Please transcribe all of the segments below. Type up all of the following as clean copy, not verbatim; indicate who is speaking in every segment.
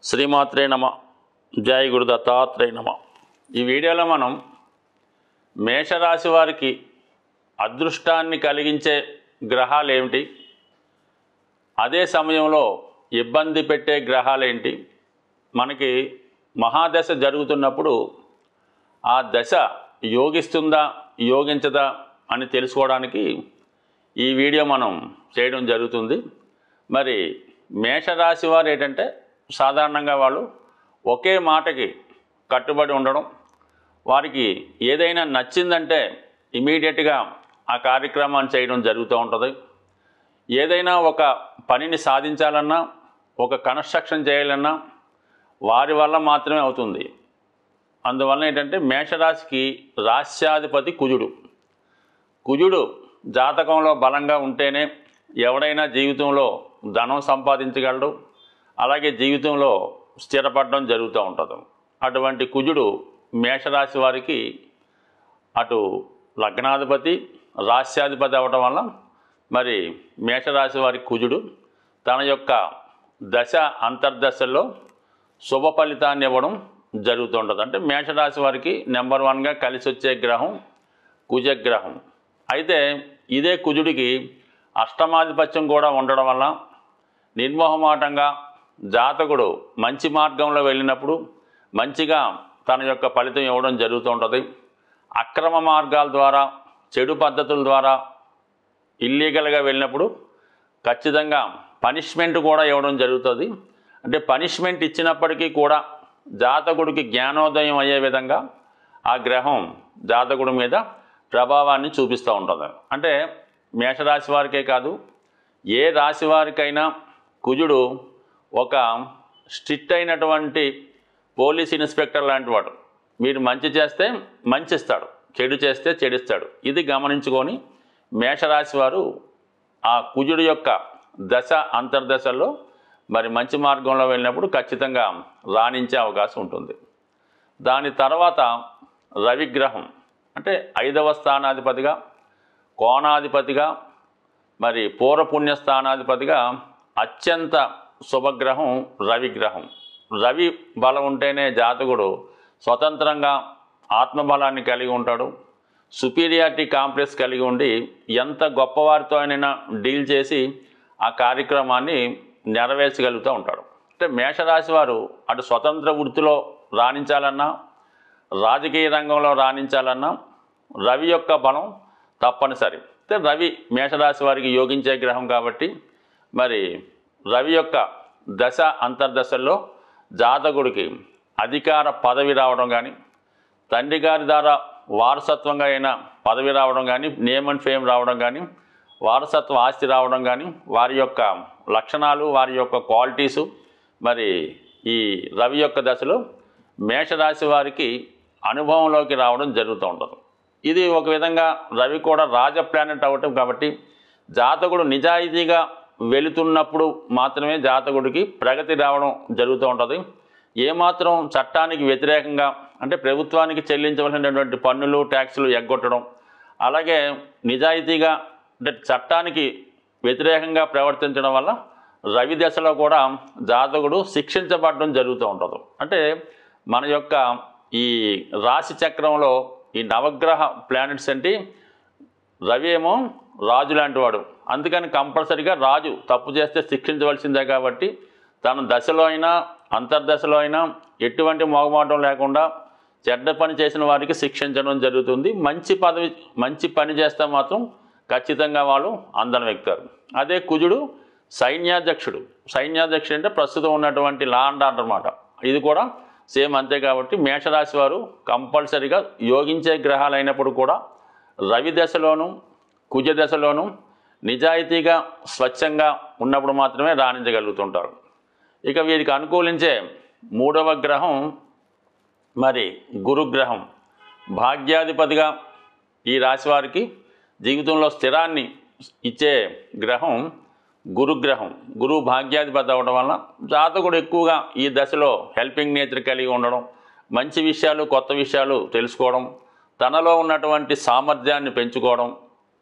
Speaker 1: శ్రీమాత్రే నమ. జై గురు దత్తాత్రేయ నమ. ఈ వీడియోలో మనం మేషరాశి వారికి అదృష్టాన్ని కలిగించే గ్రహాలు ఏమిటి, అదే సమయంలో ఇబ్బంది పెట్టే గ్రహాలు ఏంటి, మనకి మహాదశ జరుగుతున్నప్పుడు ఆ దశ యోగిస్తుందా యోగించదా అని తెలుసుకోవడానికి ఈ వీడియో మనం చేయడం జరుగుతుంది. మరి మేషరాశి వారు ఏంటంటే సాధారణంగా వాళ్ళు ఒకే మాటకి కట్టుబడి ఉండడం, వారికి ఏదైనా నచ్చిందంటే ఇమీడియట్గా ఆ కార్యక్రమాన్ని చేయడం జరుగుతూ ఉంటుంది. ఏదైనా ఒక పనిని సాధించాలన్నా, ఒక కన్స్ట్రక్షన్ చేయాలన్నా వారి వల్ల మాత్రమే అవుతుంది. అందువల్ల ఏంటంటే మేషరాశికి రాశ్యాధిపతి కుజుడు. కుజుడు జాతకంలో బలంగా ఉంటేనే ఎవడైనా జీవితంలో ధనం సంపాదించగలడు, అలాగే జీవితంలో స్థిరపడడం జరుగుతూ ఉంటుంది. అటువంటి కుజుడు మేషరాశి వారికి అటు లగ్నాధిపతి రాశ్యాధిపతి అవ్వటం వల్ల మరి మేషరాశి వారి కుజుడు తన యొక్క దశ అంతర్దశల్లో శుభ ఫలితాన్ని ఇవ్వడం జరుగుతుంటుంది. అంటే మేషరాశి వారికి నెంబర్ 1గా కలిసి వచ్చే గ్రహం కుజగ్రహం. అయితే ఇదే కుజుడికి అష్టమాధిపత్యం కూడా ఉండడం వల్ల నిర్మోహమాటంగా జాతకుడు మంచి మార్గంలో వెళ్ళినప్పుడు మంచిగా తన యొక్క ఫలితం ఇవ్వడం జరుగుతూ ఉంటుంది. అక్రమ మార్గాల ద్వారా, చెడు పద్ధతుల ద్వారా ఇల్లీగల్గా వెళ్ళినప్పుడు ఖచ్చితంగా పనిష్మెంట్ కూడా ఇవ్వడం జరుగుతుంది. అంటే పనిష్మెంట్ ఇచ్చినప్పటికీ కూడా జాతకుడికి జ్ఞానోదయం అయ్యే విధంగా ఆ గ్రహం జాతకుడి మీద ప్రభావాన్ని చూపిస్తూ ఉంటుంది. అంటే మేషరాశి వారికే కాదు, ఏ రాశి వారికైనా కుజుడు ఒక స్ట్రిక్ట్ అయినటువంటి పోలీస్ ఇన్స్పెక్టర్ లాంటి వాడు. మీరు మంచి చేస్తే మంచి ఇస్తాడు, చెడు చేస్తే చెడిస్తాడు. ఇది గమనించుకొని మేషరాశి వారు ఆ కుజుడు యొక్క దశ అంతర్దశల్లో మరి మంచి మార్గంలో వెళ్ళినప్పుడు ఖచ్చితంగా రాణించే అవకాశం ఉంటుంది. దాని తర్వాత రవిగ్రహం అంటే 5వ స్థానాధిపతిగా, కోణాధిపతిగా, మరి పూర్వపుణ్య స్థానాధిపతిగా అత్యంత శుభగ్రహం రవిగ్రహం. రవి బలం ఉంటేనే జాతకుడు స్వతంత్రంగా ఆత్మబలాన్ని కలిగి ఉంటాడు, సుపీరియారిటీ కాంప్లెక్స్ కలిగి ఉండి ఎంత గొప్పవారితో అయినా డీల్ చేసి ఆ కార్యక్రమాన్ని నెరవేర్చగలుగుతూ ఉంటాడు. అంటే మేషరాశి వారు అటు స్వతంత్ర వృత్తిలో రాణించాలన్నా, రాజకీయ రంగంలో రాణించాలన్నా రవి యొక్క బలం తప్పనిసరి. అంటే రవి మేషరాశి వారికి యోగించే గ్రహం కాబట్టి మరి రవి యొక్క దశ అంతర్దశల్లో జాతకుడికి అధికార పదవి రావడం కానీ, తండ్రి గారి ద్వారా వారసత్వంగా అయిన పదవి రావడం కానీ, నేమ్ అండ్ ఫేమ్ రావడం కానీ, వారసత్వ ఆస్తి రావడం కానీ, వారి యొక్క లక్షణాలు, వారి యొక్క క్వాలిటీసు మరి ఈ రవి యొక్క దశలో మేషరాశి వారికి అనుభవంలోకి రావడం జరుగుతూ ఉంటుంది. ఇది ఒక విధంగా రవి కూడా రాజ ప్లానెట్ అవ్వటం కాబట్టి జాతకుడు నిజాయితీగా వెళుతున్నప్పుడు మాత్రమే జాతకుడికి ప్రగతి రావడం జరుగుతూ ఉంటుంది. ఏమాత్రం చట్టానికి వ్యతిరేకంగా అంటే ప్రభుత్వానికి చెల్లించవలసినటువంటి పన్నులు ట్యాక్సులు ఎగ్గొట్టడం, అలాగే నిజాయితీగా అంటే చట్టానికి వ్యతిరేకంగా ప్రవర్తించడం వల్ల రవి దశలో కూడా జాతకుడు శిక్షించబడడం జరుగుతూ ఉంటుంది. అంటే మన యొక్క ఈ రాశి చక్రంలో ఈ నవగ్రహ ప్లానెట్స్ అంటే రవి ఏమో రాజు లాంటి వాడు, అందుకని కంపల్సరీగా రాజు తప్పు చేస్తే శిక్షించవలసిందే. కాబట్టి తన దశలో అయినా అంతర్దశలో అయినా ఎటువంటి మొగమాటం లేకుండా చెడ్డ పని చేసిన వారికి శిక్షించడం జరుగుతుంది. మంచి పని చేస్తే మాత్రం ఖచ్చితంగా వాళ్ళు అందరం ఎక్కుతారు. అదే కుజుడు సైన్యాధ్యక్షుడు. సైన్యాధ్యక్షుడు అంటే ప్రస్తుతం ఉన్నటువంటి లా అండ్ ఆర్డర్ అన్నమాట. ఇది కూడా సేమ్ అంతే. కాబట్టి మేషరాశి వారు కంపల్సరీగా యోగించే గ్రహాలు అయినప్పుడు కూడా రవి దశలోను కుజ దశలోను నిజాయితీగా స్వచ్ఛంగా ఉన్నప్పుడు మాత్రమే రాణించగలుగుతుంటారు. ఇక వీరికి అనుకూలించే 3వ గ్రహం మరి గురుగ్రహం. భాగ్యాధిపతిగా ఈ రాశి వారికి జీవితంలో స్థిరాన్ని ఇచ్చే గ్రహం గురుగ్రహం. గురువు భాగ్యాధిపతి అవ్వడం వల్ల జాతకుడు ఎక్కువగా ఈ దశలో హెల్పింగ్ నేచర్ కలిగి ఉండడం, మంచి విషయాలు కొత్త విషయాలు తెలుసుకోవడం, తనలో ఉన్నటువంటి సామర్థ్యాన్ని పెంచుకోవడం,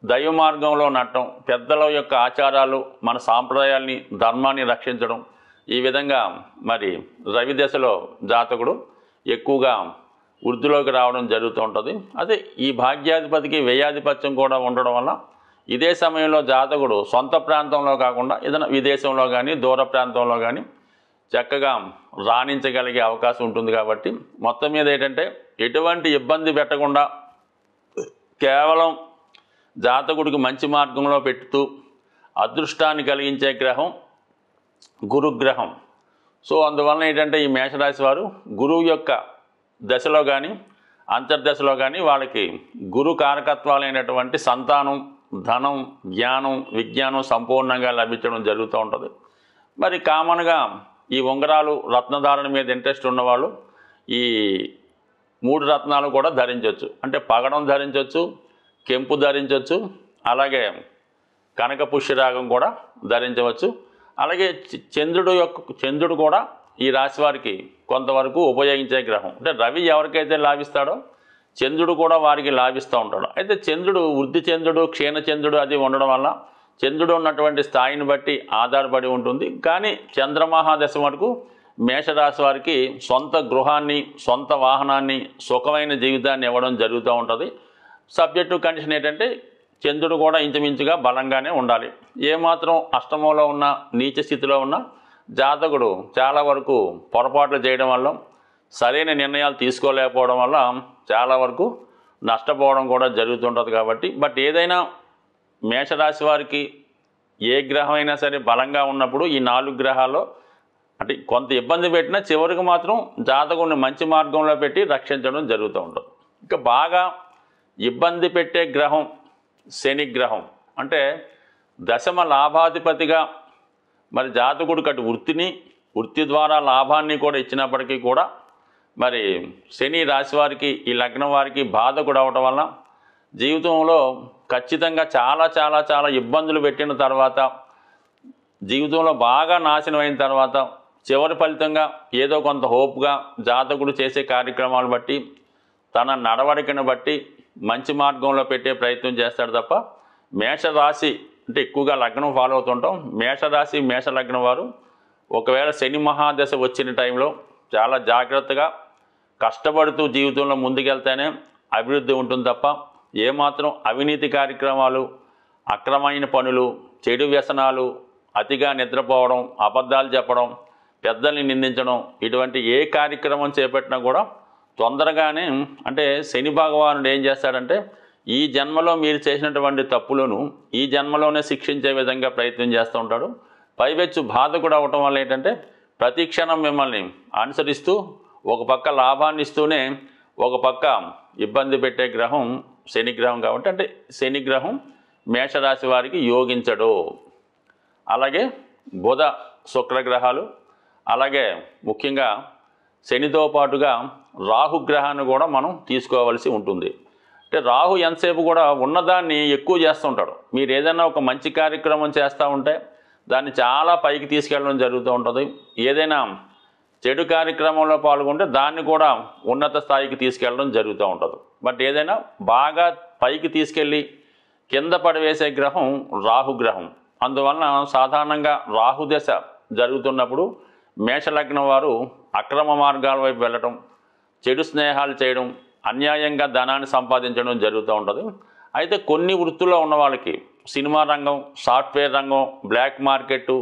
Speaker 1: దైవ మార్గంలో నడటం, పెద్దల యొక్క ఆచారాలు, మన సాంప్రదాయాల్ని, ధర్మాన్ని రక్షించడం, ఈ విధంగా మరి రవి దశలో జాతకుడు ఎక్కువగా వృద్ధిలోకి రావడం జరుగుతూ ఉంటుంది. అదే ఈ భాగ్యాధిపతికి వ్యయాధిపత్యం కూడా ఉండడం వల్ల ఇదే సమయంలో జాతకుడు సొంత ప్రాంతంలో కాకుండా ఏదైనా విదేశంలో కానీ దూర ప్రాంతంలో కానీ చక్కగా రాణించగలిగే అవకాశం ఉంటుంది. కాబట్టి మొత్తం మీద ఏంటంటే ఎటువంటి ఇబ్బంది పెట్టకుండా కేవలం జాతకుడికి మంచి మార్గంలో పెట్టుతూ అదృష్టాన్ని కలిగించే గ్రహం గురుగ్రహం. సో అందువలన ఏంటంటే ఈ మేషరాశి వారు గురువు యొక్క దశలో కానీ అంతర్దశలో కానీ వాళ్ళకి గురు కారకత్వాలైనటువంటి సంతానం, ధనం, జ్ఞానం, విజ్ఞానం సంపూర్ణంగా లభించడం జరుగుతూ ఉంటుంది. మరి కామన్గా ఈ ఉంగరాలు రత్నధారణ మీద ఇంట్రెస్ట్ ఉన్నవాళ్ళు ఈ 3 రత్నాలు కూడా ధరించవచ్చు. అంటే పగడం ధరించవచ్చు, కెంపు ధరించవచ్చు, అలాగే కనక పుష్యరాగం కూడా ధరించవచ్చు. అలాగే చంద్రుడు కూడా ఈ రాశి వారికి కొంతవరకు ఉపయోగించే గ్రహం. అంటే రవి ఎవరికైతే లాభిస్తాడో చంద్రుడు కూడా వారికి లాభిస్తూ ఉంటాడు. అయితే చంద్రుడు వృద్ధి చంద్రుడు, క్షీణ చంద్రుడు అది ఉండడం వల్ల చంద్రుడు ఉన్నటువంటి స్థాయిని బట్టి ఆధారపడి ఉంటుంది. కానీ చంద్రమహాదశ వరకు మేషరాశి వారికి సొంత గృహాన్ని, సొంత వాహనాన్ని, సుఖమైన జీవితాన్ని ఇవ్వడం జరుగుతూ ఉంటుంది. సబ్జెక్టు కండిషన్ ఏంటంటే చంద్రుడు కూడా ఇంచుమించుగా బలంగానే ఉండాలి. ఏమాత్రం అష్టమంలో ఉన్న, నీచ స్థితిలో ఉన్న జాతకుడు చాలా వరకు పొరపాట్లు చేయడం వల్ల, సరైన నిర్ణయాలు తీసుకోలేకపోవడం వల్ల చాలా వరకు నష్టపోవడం కూడా జరుగుతుంటుంది. కాబట్టి బట్ ఏదైనా మేషరాశి వారికి ఏ గ్రహం అయినా సరే బలంగా ఉన్నప్పుడు ఈ 4 గ్రహాల్లో అంటే కొంత ఇబ్బంది పెట్టినా చివరికి మాత్రం జాతకుడిని మంచి మార్గంలో పెట్టి రక్షించడం జరుగుతూ ఉంటుంది. ఇంకా బాగా ఇబ్బంది పెట్టే గ్రహం శని గ్రహం. అంటే దశమ లాభాధిపతిగా మరి జాతకుడికి అటు వృత్తి ద్వారా లాభాన్ని కూడా ఇచ్చినప్పటికీ కూడా మరి శని రాశి వారికి, ఈ లగ్నం వారికి బాధకుడు అవడం వల్ల జీవితంలో ఖచ్చితంగా చాలా చాలా చాలా ఇబ్బందులు పెట్టిన తర్వాత, జీవితంలో బాగా నాశనం అయిన తర్వాత చివరి ఫలితంగా ఏదో కొంత హోప్గా జాతకుడు చేసే కార్యక్రమాలు బట్టి, తన నడవడికను బట్టి మంచి మార్గంలో పెట్టే ప్రయత్నం చేస్తాడు తప్ప మేషరాశి అంటే ఎక్కువగా లగ్నం ఫాలో అవుతుంటాం. మేషరాశి మేష లగ్నం వారు ఒకవేళ శని మహాదశ వచ్చిన టైంలో చాలా జాగ్రత్తగా కష్టపడుతూ జీవితంలో ముందుకెళ్తేనే అభివృద్ధి ఉంటుంది తప్ప ఏమాత్రం అవినీతి కార్యక్రమాలు, అక్రమైన పనులు, చెడు వ్యసనాలు, అతిగా నిద్రపోవడం, అబద్ధాలు చెప్పడం, పెద్దల్ని నిందించడం ఇటువంటి ఏ కార్యక్రమం చేపట్టినా కూడా తొందరగానే అంటే శని భగవానుడు ఏం చేస్తాడంటే ఈ జన్మలో మీరు చేసినటువంటి తప్పులను ఈ జన్మలోనే శిక్షించే విధంగా ప్రయత్నం చేస్తూ ఉంటాడు. పైవెచ్చు బాధకుడు అవటం వల్ల ఏంటంటే ప్రతి క్షణం మిమ్మల్ని అనుసరిస్తూ ఒక పక్క లాభాన్ని ఇస్తూనే ఒక పక్క ఇబ్బంది పెట్టే గ్రహం శని గ్రహం. కాబట్టి అంటే శని గ్రహం మేషరాశి వారికి యోగించడు. అలాగే బుధ శుక్రగ్రహాలు, అలాగే ముఖ్యంగా శనితో పాటుగా రాహుగ్రహాన్ని కూడా మనం తీసుకోవాల్సి ఉంటుంది. అంటే రాహు ఎంతసేపు కూడా ఉన్నదాన్ని ఎక్కువ చేస్తుంటాడు. మీరు ఏదైనా ఒక మంచి కార్యక్రమం చేస్తూ ఉంటే దాన్ని చాలా పైకి తీసుకెళ్ళడం జరుగుతూ ఉంటుంది. ఏదైనా చెడు కార్యక్రమంలో పాల్గొంటే దాన్ని కూడా ఉన్నత స్థాయికి తీసుకెళ్ళడం జరుగుతూ ఉంటుంది. బట్ ఏదైనా బాగా పైకి తీసుకెళ్ళి కింద పడవేసే గ్రహం రాహుగ్రహం. అందువలన సాధారణంగా రాహుదశ జరుగుతున్నప్పుడు మేషలగ్నం వారు అక్రమ మార్గాల వైపు వెళ్ళటం, చెడు స్నేహాలు చేయడం, అన్యాయంగా ధనాన్ని సంపాదించడం జరుగుతూ ఉంటుంది. అయితే కొన్ని వృత్తుల్లో ఉన్న వాళ్ళకి సినిమా రంగం, సాఫ్ట్వేర్ రంగం, బ్లాక్ మార్కెట్,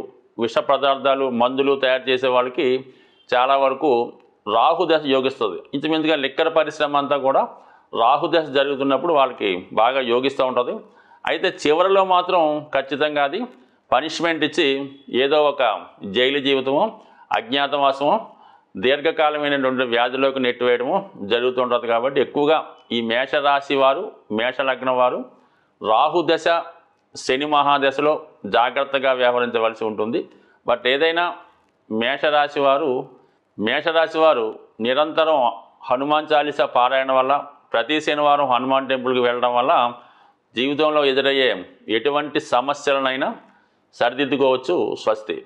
Speaker 1: విష పదార్థాలు, మందులు తయారు చేసే వాళ్ళకి చాలా వరకు రాహుదశ యోగిస్తుంది. ఇంచుమించుగా లిక్కర్ పరిశ్రమ అంతా కూడా రాహుదశ జరుగుతున్నప్పుడు వాళ్ళకి బాగా యోగిస్తూ ఉంటుంది. అయితే చివరిలో మాత్రం ఖచ్చితంగా అది పనిష్మెంట్ ఇచ్చి ఏదో ఒక జైలు జీవితమో, అజ్ఞాతవాసమో, దీర్ఘకాలమైనటువంటి వ్యాధిలోకి నెట్టివేయడము జరుగుతుంటుంది. కాబట్టి ఎక్కువగా ఈ మేషరాశి వారు, మేషలగ్నం వారు రాహుదశ శని మహాదశలో జాగ్రత్తగా వ్యవహరించవలసి ఉంటుంది. బట్ ఏదైనా మేషరాశి వారు నిరంతరం హనుమాన్ చాలీసా పారాయణ వల్ల, ప్రతి శనివారం హనుమాన్ టెంపుల్కి వెళ్ళడం వల్ల జీవితంలో ఎదురయ్యే ఎటువంటి సమస్యలనైనా సరిదిద్దుకోవచ్చు. స్వస్తి.